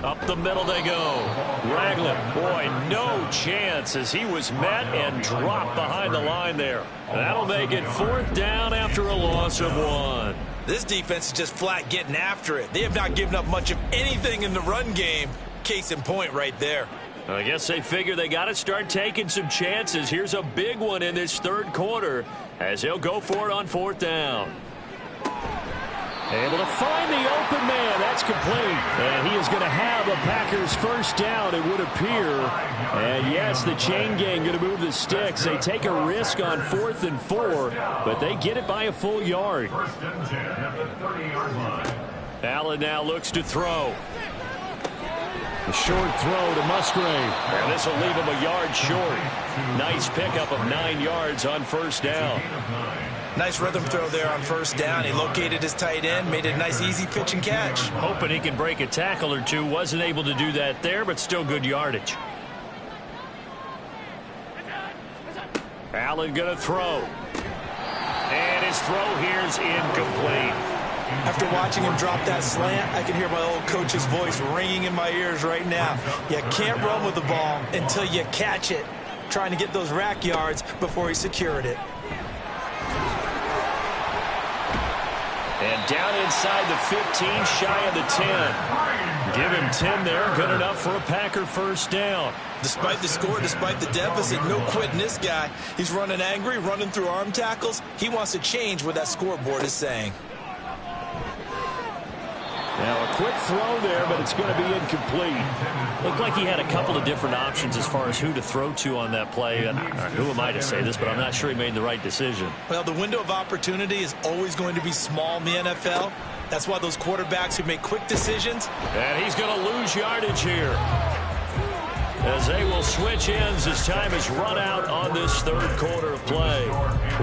Up the middle they go. Ragland, boy, no chance as he was met and dropped behind the line there. That'll make it 4th down after a loss of 1. This defense is just flat getting after it. They have not given up much of anything in the run game. Case in point right there. I guess they figure they got to start taking some chances. Here's a big one in this 3rd quarter as he'll go for it on 4th down. Able to find the open man. That's complete. And he is going to have a Packers 1st down, it would appear. And yes, the chain gang going to move the sticks. They take a risk on 4th and 4, but they get it by a full yard. 1st and 10 at the 30-yard line. Allen now looks to throw. A short throw to Musgrave. And this will leave him a yard short. Nice pickup of 9 yards on 1st down. Nice rhythm throw there on 1st down. He located his tight end, made it a nice easy pitch and catch. Hoping he can break a tackle or two. Wasn't able to do that there, but still good yardage. Allen going to throw. And his throw here is incomplete. After watching him drop that slant, I can hear my old coach's voice ringing in my ears right now. You can't run with the ball until you catch it. Trying to get those rack yards before he secured it. And down inside the 15, shy of the 10. Give him 10 there, good enough for a Packer 1st down. Despite the score, despite the deficit, no quitting this guy. He's running angry, running through arm tackles. He wants to change what that scoreboard is saying. Now a quick throw there, but it's going to be incomplete. Looked like he had a couple of different options as far as who to throw to on that play. And who am I to say this, but I'm not sure he made the right decision. Well, the window of opportunity is always going to be small in the NFL. That's why those quarterbacks who make quick decisions. And he's going to lose yardage here, as they will switch ends as time is run out on this 3rd quarter of play.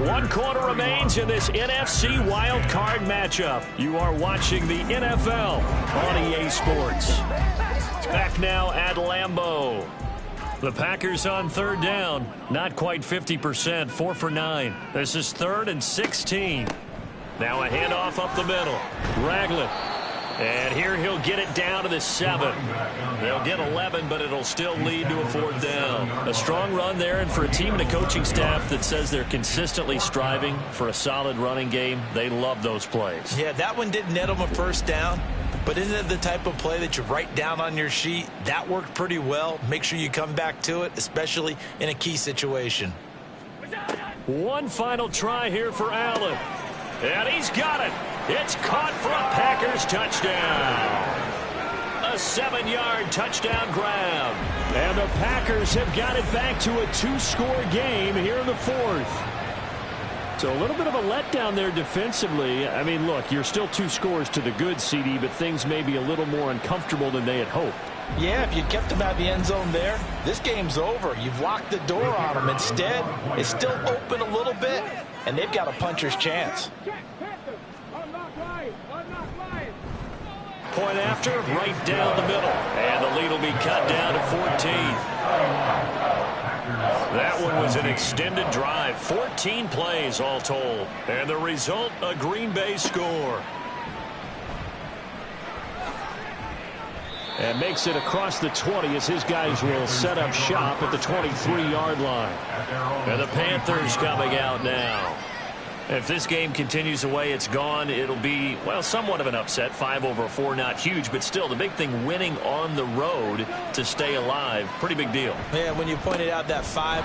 1 quarter remains in this NFC Wildcard matchup. You are watching the NFL on EA Sports. Back now at Lambeau. The Packers on 3rd down. Not quite 50%, 4 for 9. This is 3rd and 16. Now a handoff up the middle. Ragland. And here he'll get it down to the 7. They'll get 11, but it'll still lead to a 4th down. A strong run there, and for a team and a coaching staff that says they're consistently striving for a solid running game, they love those plays. Yeah, that one didn't net them a 1st down, but isn't it the type of play that you write down on your sheet? That worked pretty well. Make sure you come back to it, especially in a key situation. One final try here for Allen. And he's got it. It's caught for a Packers touchdown. A 7-yard touchdown grab. And the Packers have got it back to a 2-score game here in the 4th. So a little bit of a letdown there defensively. I mean, look, you're still 2 scores to the good, CD, but things may be a little more uncomfortable than they had hoped. Yeah, if you kept them out of the end zone there, this game's over. You've locked the door on them. Instead, it's still open a little bit, and they've got a puncher's chance. Point after, right down the middle. And the lead will be cut down to 14. That one was an extended drive. 14 plays all told. And the result, a Green Bay score. And makes it across the 20 as his guys will set up shop at the 23-yard line. And the Panthers coming out now. If this game continues the way it's gone, it'll be, well, somewhat of an upset. 5-4, not huge, but still the big thing, winning on the road to stay alive. Pretty big deal. Yeah, when you pointed out that 5-4,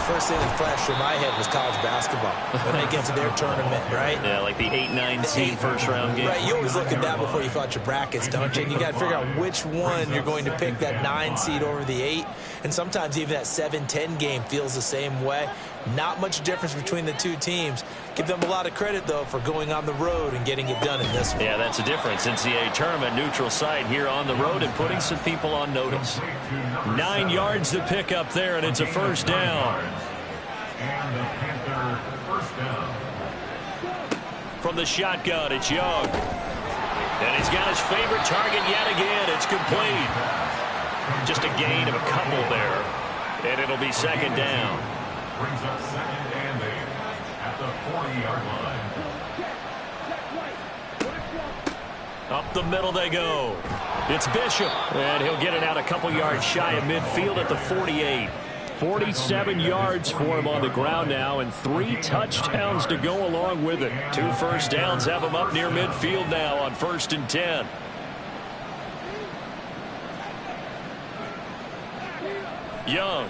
first thing that flashed through my head was college basketball. When they get to their tournament, right? Yeah, like the 8-9 seed first-round game. Right, you always look at that before you fill out your brackets, don't you? And you got to figure out which one you're going to pick, that 9 seed over the 8. And sometimes even that 7-10 game feels the same way. Not much difference between the two teams. Give them a lot of credit, though, for going on the road and getting it done in this one. Yeah, that's the difference. NCAA tournament, neutral site here on the road and putting some people on notice. 9 yards to pick up there, and it's a first down. And the Panther first down. From the shotgun, it's Young. And he's got his favorite target yet again. It's complete. Just a gain of a couple there. And it'll be second down. Brings up second and 8 at the 40-yard line. Up the middle they go. It's Bishop, and he'll get it out a couple yards shy of midfield at the 48. 47 yards for him on the ground now, and 3 touchdowns to go along with it. 2 first downs have him up near midfield now on 1st and 10. Young.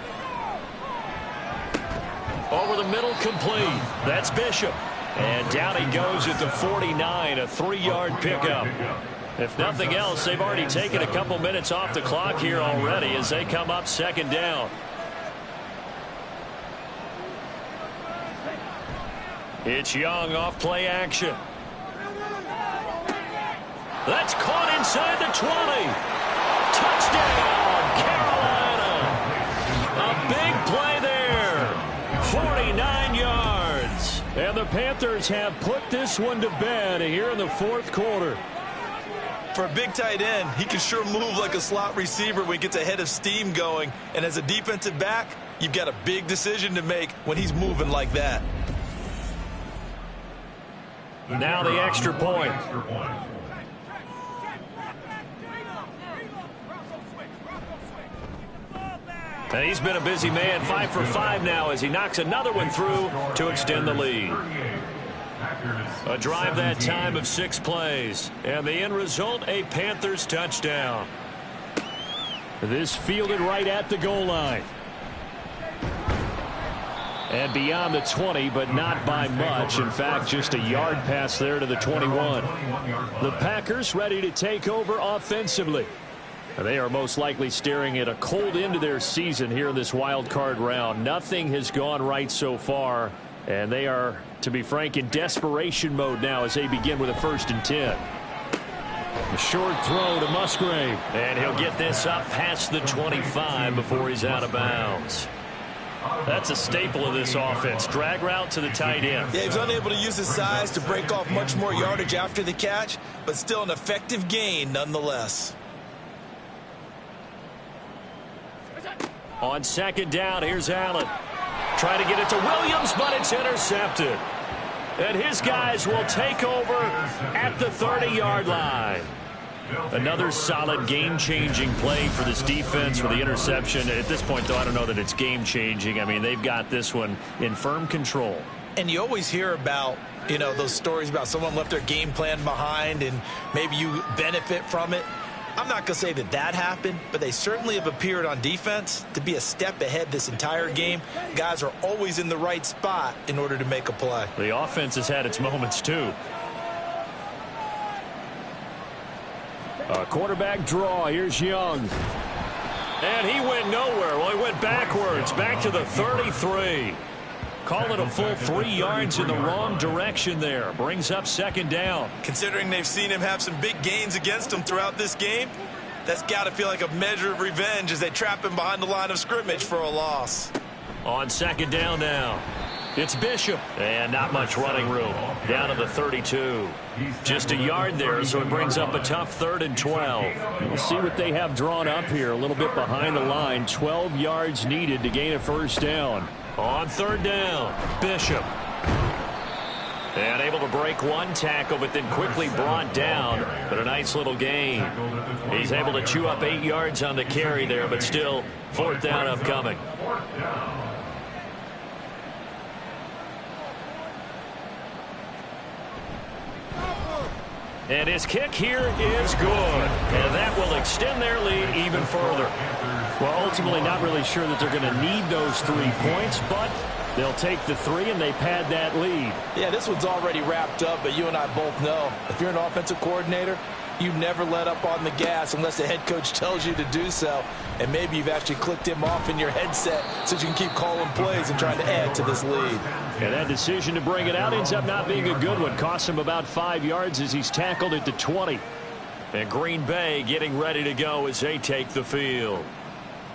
Over the middle, complete. That's Bishop. And down he goes at the 49, a 3-yard pickup. If nothing else, they've already taken a couple minutes off the clock here already as they come up second down. It's Young off play action. That's caught inside the 20. Touchdown, Carolina. A big play there. 49 yards. And the Panthers have put this one to bed here in the 4th quarter. For a big tight end, he can sure move like a slot receiver when he gets a head of steam going. And as a defensive back, you've got a big decision to make when he's moving like that. Now the extra point. And he's been a busy man, 5 for 5 now as he knocks another one through to extend the lead. A drive that time of 6 plays. And the end result, a Panthers touchdown. This fielded right at the goal line. And beyond the 20, but not by much. In fact, just a yard pass there to the 21. The Packers ready to take over offensively. They are most likely staring at a cold end to their season here in this wild card round. Nothing has gone right so far, and they are, to be frank, in desperation mode now as they begin with a 1st and 10. A short throw to Musgrave, and he'll get this up past the 25 before he's out of bounds. That's a staple of this offense. Drag route to the tight end. Yeah, he was unable to use his size to break off much more yardage after the catch, but still an effective gain nonetheless. On 2nd down, here's Allen. Trying to get it to Williams, but it's intercepted. And his guys will take over at the 30-yard line. Another solid game-changing play for this defense with the interception. At this point, though, I don't know that it's game-changing. I mean, they've got this one in firm control. And you always hear about, those stories about someone left their game plan behind and maybe you benefit from it. I'm not going to say that that happened, but they certainly have appeared on defense to be a step ahead this entire game. Guys are always in the right spot in order to make a play. The offense has had its moments, too. A quarterback draw. Here's Young. And he went nowhere. Well, he went backwards, back to the 33. Call it a full 3 yards in the wrong direction there. Brings up 2nd down. Considering they've seen him have some big gains against him throughout this game, that's got to feel like a measure of revenge as they trap him behind the line of scrimmage for a loss. On 2nd down now. It's Bishop. And not much running room. Down to the 32. Just a yard there, so it brings up a tough 3rd and 12. We'll see what they have drawn up here. A little bit behind the line. 12 yards needed to gain a 1st down. On 3rd down, Bishop. And able to break one tackle, but then quickly brought down. But a nice little gain. He's able to chew up 8 yards on the carry there, but still 4th down upcoming. And his kick here is good. And that will extend their lead even further. Well, ultimately not really sure that they're going to need those 3 points, but they'll take the 3 and they pad that lead. Yeah, this one's already wrapped up, but you and I both know if you're an offensive coordinator, you never let up on the gas unless the head coach tells you to do so. And maybe you've actually clicked him off in your headset so you can keep calling plays and trying to add to this lead. And that decision to bring it out ends up not being a good one. Costs him about 5 yards as he's tackled at the 20. And Green Bay getting ready to go as they take the field.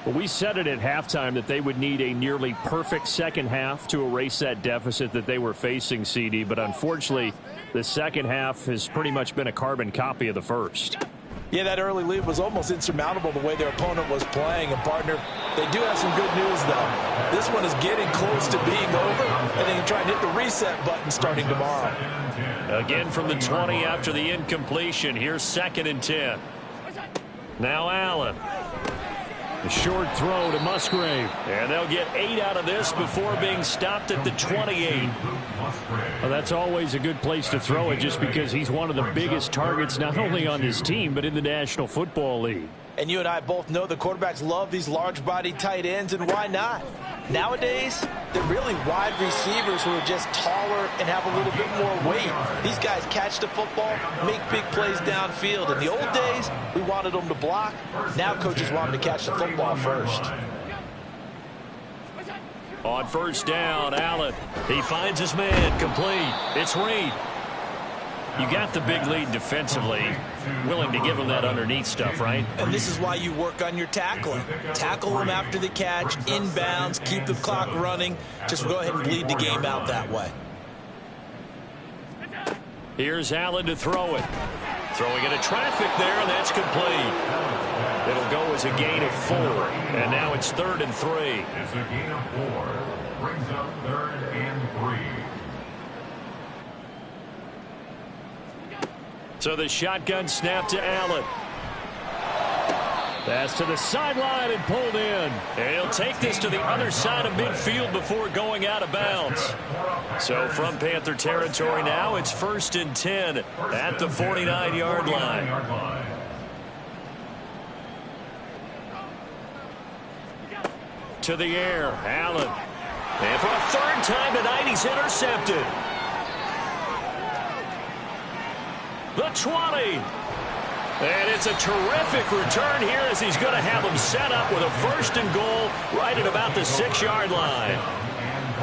Well, we said it at halftime that they would need a nearly perfect second half to erase that deficit that they were facing, CD. But unfortunately, the second half has pretty much been a carbon copy of the first. Yeah, that early lead was almost insurmountable the way their opponent was playing. And, partner, they do have some good news, though. This one is getting close to being over, and they can try and hit the reset button starting tomorrow. Again from the 20 after the incompletion. Here's 2nd and 10. Now Allen. A short throw to Musgrave. And they'll get 8 out of this before being stopped at the 28. Well, that's always a good place to throw it just because he's one of the biggest targets not only on his team but in the National Football League. And you and I both know the quarterbacks love these large-body tight ends, and why not? Nowadays, they're really wide receivers who are just taller and have a little bit more weight. These guys catch the football, make big plays downfield. In the old days, we wanted them to block. Now coaches want them to catch the football first. On 1st down, Allen. He finds his man, complete. It's Reed. You got the big lead defensively. Willing to give him that underneath stuff, right? And this is why you work on your tackling. Tackle him after the catch, inbounds, keep the clock running. Just go ahead and bleed the game out that way. Here's Allen to throw it. Throwing into traffic there, and that's complete. It'll go as a gain of 4. And now it's 3rd and 3. It's a gain of 4. Brings up 3rd and 3. So the shotgun snap to Allen. Pass to the sideline and pulled in. And he'll take this to the other side of midfield before going out of bounds. So from Panther territory now, it's 1st and 10 at the 49-yard line. To the air, Allen. And for a 3rd time tonight, he's intercepted. The 20. And it's a terrific return here as he's going to have him set up with a 1st and goal right at about the 6-yard line.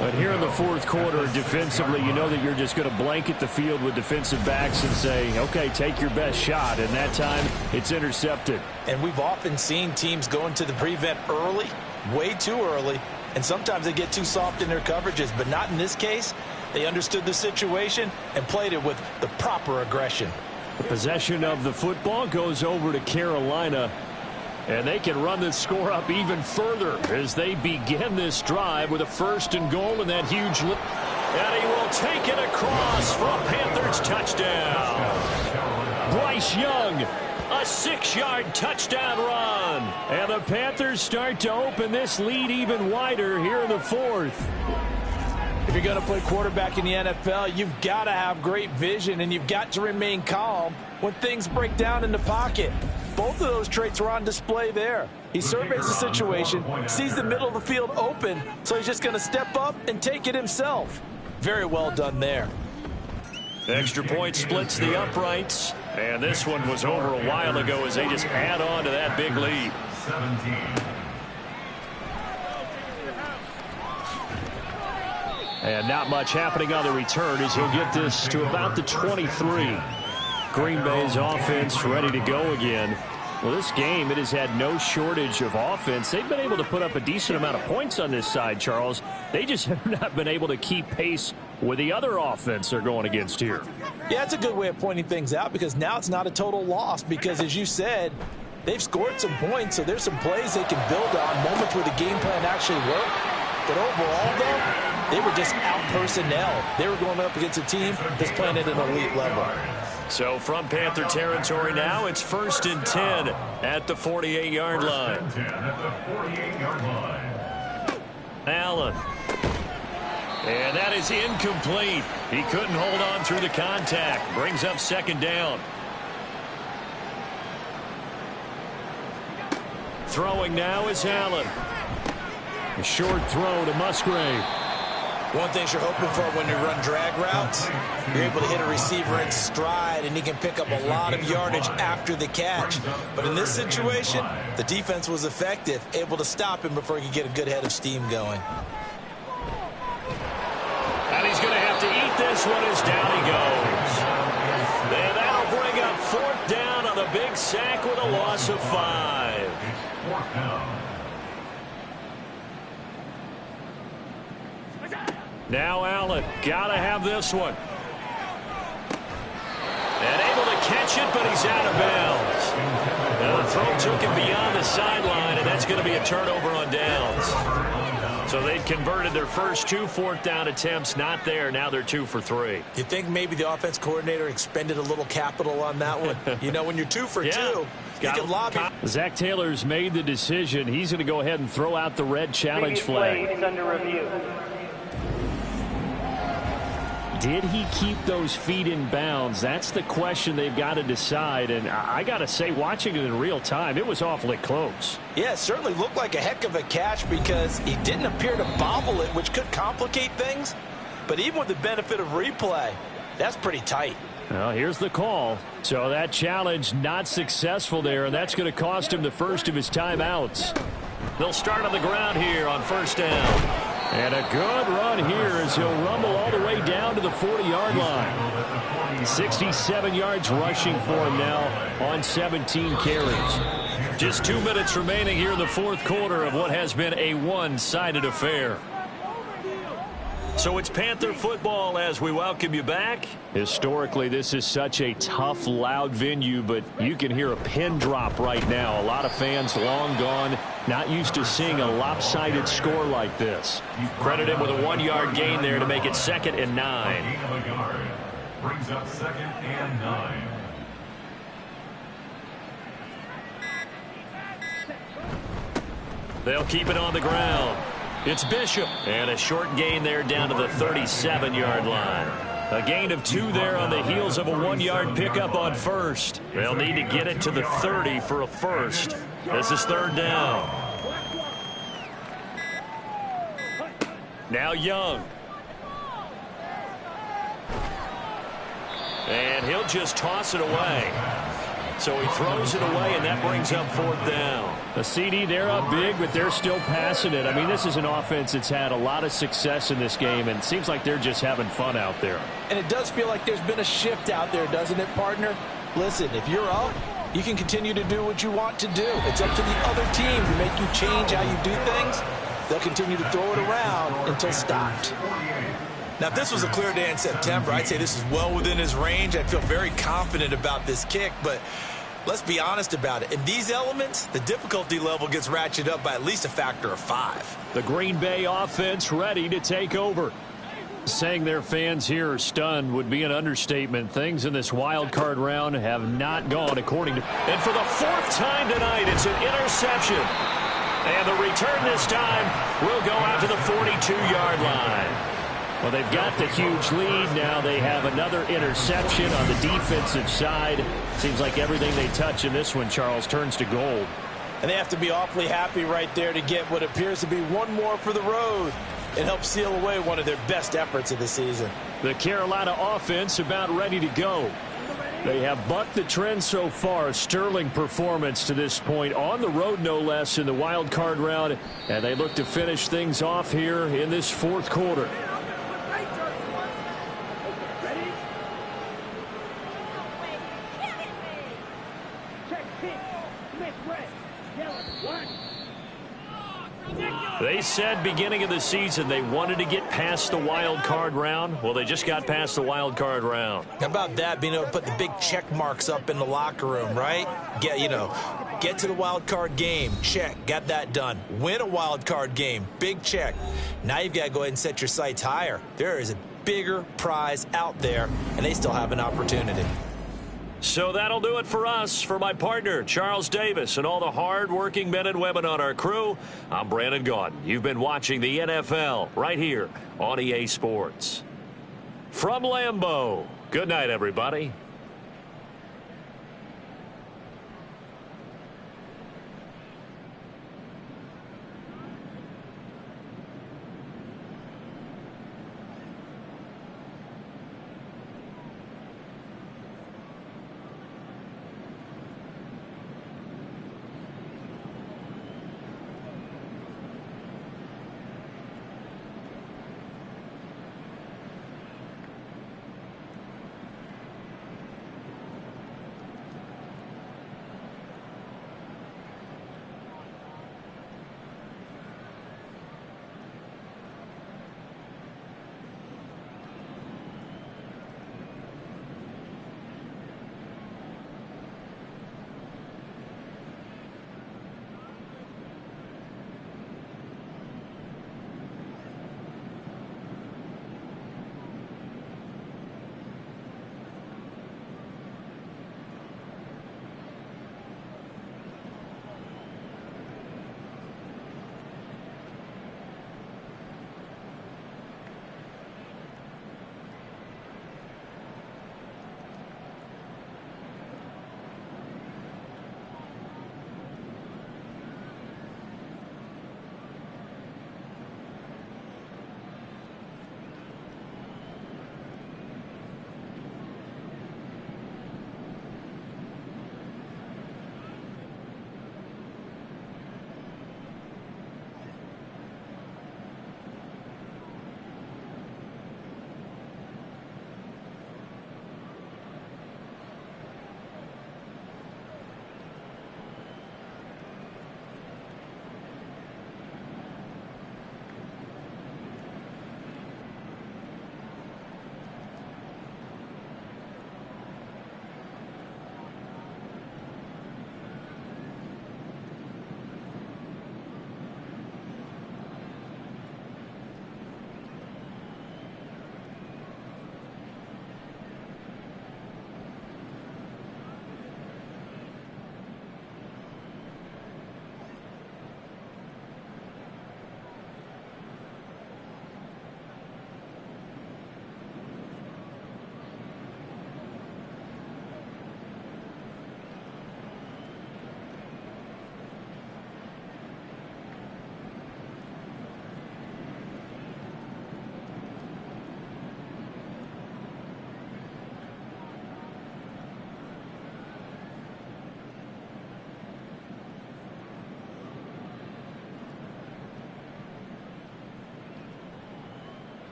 But here in the 4th quarter, defensively, you know that you're just going to blanket the field with defensive backs and say, okay, take your best shot. And that time, it's intercepted. And we've often seen teams go into the prevent early, way too early, and sometimes they get too soft in their coverages, but not in this case. They understood the situation and played it with the proper aggression. The possession of the football goes over to Carolina, and they can run this score up even further as they begin this drive with a 1st and goal and that huge lead. And he will take it across for a Panthers touchdown. Bryce Young, a 6-yard touchdown run. And the Panthers start to open this lead even wider here in the 4th. If you're going to play quarterback in the NFL, you've got to have great vision, and you've got to remain calm when things break down in the pocket. Both of those traits are on display there. He surveys the situation, sees the middle of the field open, so he's just going to step up and take it himself. Very well done there. Extra point splits the uprights, and this one was over a while ago as they just add on to that big lead. 17. And not much happening on the return as he'll get this to about the 23. Green Bay's offense ready to go again. Well, this game, it has had no shortage of offense. They've been able to put up a decent amount of points on this side, Charles. They just have not been able to keep pace with the other offense they're going against here. Yeah, it's a good way of pointing things out because now it's not a total loss because, as you said, they've scored some points, so there's some plays they can build on, moments where the game plan actually worked. But overall, though, they were just out personnel. They were going up against a team that's playing at an elite level. So from Panther territory now, it's 1st and 10 at the 48-yard line. Allen. And that is incomplete. He couldn't hold on through the contact. Brings up 2nd down. Throwing now is Allen. A short throw to Musgrave. One thing you're hoping for when you run drag routes, you're able to hit a receiver in stride, and he can pick up a lot of yardage after the catch. But in this situation, the defense was effective, able to stop him before he could get a good head of steam going. And he's going to have to eat this one as down he goes. And that'll bring up 4th down on the big sack with a loss of 5. 4th down. Now Allen, gotta have this one. And able to catch it, but he's out of bounds. that's going to be a turnover on downs. So they'd converted their first 2 fourth-down attempts. Not there. Now they're 2 for 3. You think maybe the offense coordinator expended a little capital on that one? You know, when you're 2 for 2, you can lob it. Zach Taylor's made the decision. He's going to go ahead and throw out the red challenge flag. Is under review. Did he keep those feet in bounds? That's the question they've got to decide. And I got to say, watching it in real time, it was awfully close. Yeah, it certainly looked like a heck of a catch because he didn't appear to bobble it, which could complicate things. But even with the benefit of replay, that's pretty tight. Well, here's the call. So that challenge not successful there, and that's going to cost him the first of his timeouts. They'll start on the ground here on first down. And a good run here as he'll rumble all the way down to the 40-yard line. 67 yards rushing for him now on 17 carries. Just 2 minutes remaining here in the fourth quarter of what has been a one-sided affair. So it's Panther football as we welcome you back. Historically, this is such a tough, loud venue, but you can hear a pin drop right now. A lot of fans long gone, not used to seeing a lopsided score like this. Credit him with a 1-yard gain there to make it 2nd and 9. Gain of a yard brings up 2nd and 9. They'll keep it on the ground. It's Bishop. And a short gain there down to the 37-yard line. A gain of 2 there on the heels of a 1-yard pickup on first. They'll need to get it to the 30 for a first. This is 3rd down. Now Young. And he'll just toss it away. So he throws it away, and that brings up 4th down. The CD, they're up big, but they're still passing it. I mean, this is an offense that's had a lot of success in this game, and it seems like they're just having fun out there. And it does feel like there's been a shift out there, doesn't it, partner? Listen, if you're up, you can continue to do what you want to do. It's up to the other team to make you change how you do things. They'll continue to throw it around until stopped. Now, if this was a clear day in September, I'd say this is well within his range. I'd feel very confident about this kick, but let's be honest about it. In these elements, the difficulty level gets ratcheted up by at least a factor of 5. The Green Bay offense ready to take over. Saying their fans here are stunned would be an understatement. Things in this wild card round have not gone according to... And for the 4th time tonight, it's an interception. And the return this time will go out to the 42-yard line. Well, they've got the huge lead. Now they have another interception on the defensive side. Seems like everything they touch in this one, Charles, turns to gold. And they have to be awfully happy right there to get what appears to be one more for the road and help seal away one of their best efforts of the season. The Carolina offense about ready to go. They have bucked the trend so far. A sterling performance to this point on the road, no less, in the wild card round. And they look to finish things off here in this fourth quarter. They said beginning of the season they wanted to get past the wild card round. Well, they just got past the wild card round. How about that, being able to put the big check marks up in the locker room, right? Get to the wild card game, check, got that done. Win a wild card game, big check. Now you've got to go ahead and set your sights higher. There is a bigger prize out there, and they still have an opportunity. So that'll do it for us. For my partner, Charles Davis, and all the hard-working men and women on our crew, I'm Brandon Gaudin. You've been watching the NFL right here on EA Sports. From Lambeau, good night, everybody.